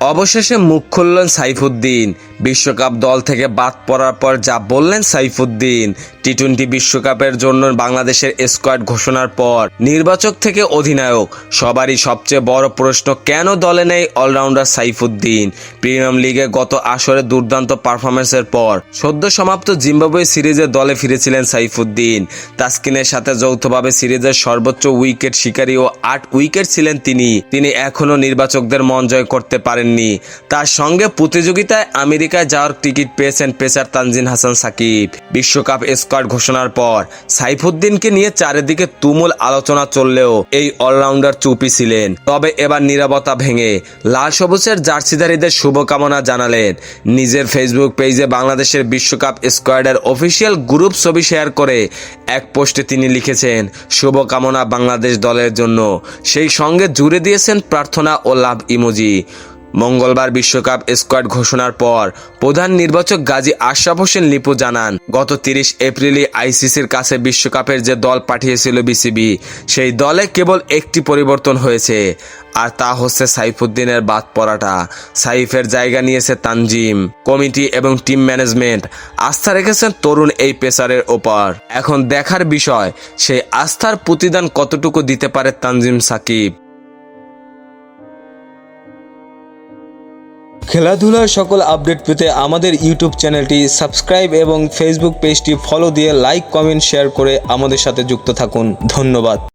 অবশেষে মুখ খুললেন সাইফুদ্দিন। বিশ্বকাপ দল থেকে বাদ পড়ার পর যা বললেন সাইফুদ্দিন। টি-20 বিশ্বকাপের জন্য বাংলাদেশের স্কোয়াড ঘোষণার পর নির্বাচক থেকে অধিনায়ক সবারই সবচেয়ে বড় প্রশ্ন, কেন দলে নেই অলরাউন্ডার সাইফুদ্দিন। প্রিমিয়ার লিগে গত আসরে দুর্দান্ত পারফরম্যান্সের পর সদ্য সমাপ্ত জিম্বাবুয়ে সিরিজে দলে ফিরেছিলেন সাইফুদ্দিন। তাসকিনের সাথে যৌথভাবে সিরিজের সর্বোচ্চ উইকেট শিকারী ও 8 উইকেট ছিলেন তিনি এখনও নির্বাচকদের মন জয় করতে পারেননি। তার সঙ্গে প্রতিযোগিতায় আমেরিকায় যাওয়ার টিকিট পেয়েছেন পেসার তানজিম হাসান সাকিব। বিশ্বকাপ স্কোয়াড ঘোষণার পর সাইফুদ্দিনকে নিয়ে চারিদিকে তুমুল আলোচনা চললেও এই অলরাউন্ডার চুপই ছিলেন। তবে এবার নীরবতা ভেঙে লাল সবুজের জার্সিধারীদের শুভকামনা জানালেন। নিজের ফেসবুক পেজে বাংলাদেশের বিশ্বকাপ স্কোয়াডের অফিসিয়াল গ্রুপ ছবি শেয়ার করে এক পোস্টে তিনি লিখেছেন, শুভকামনা বাংলাদেশ দলের জন্য। সেই সঙ্গে জুড়ে দিয়েছেন প্রার্থনা ও লাভ ইমোজি। মঙ্গলবার বিশ্বকাপ স্কোয়াড ঘোষণার পর প্রধান নির্বাচক গাজী আশরাফ হোসেন লিপু জানান, গত 30 এপ্রিলই আইসিসির কাছে বিশ্বকাপের যে দল পাঠিয়েছিল বিসিবি, সেই দলে কেবল একটি পরিবর্তন হয়েছে, আর তা হচ্ছে সাইফুদ্দিনের বাদ পড়াটা। সাইফের জায়গা নিয়েছে তানজিম। কমিটি এবং টিম ম্যানেজমেন্ট আস্থা রেখেছেন তরুণ এই পেসারের ওপর। এখন দেখার বিষয়, সেই আস্থার প্রতিদান কতটুকু দিতে পারে তানজিম সাকিব। খেলাধুলার সকল আপডেট পেতে আমাদের ইউটিউব চ্যানেলটি সাবস্ক্রাইব এবং ফেসবুক পেজটি ফলো দিয়ে লাইক, কমেন্ট, শেয়ার করে আমাদের সাথে যুক্ত থাকুন। ধন্যবাদ।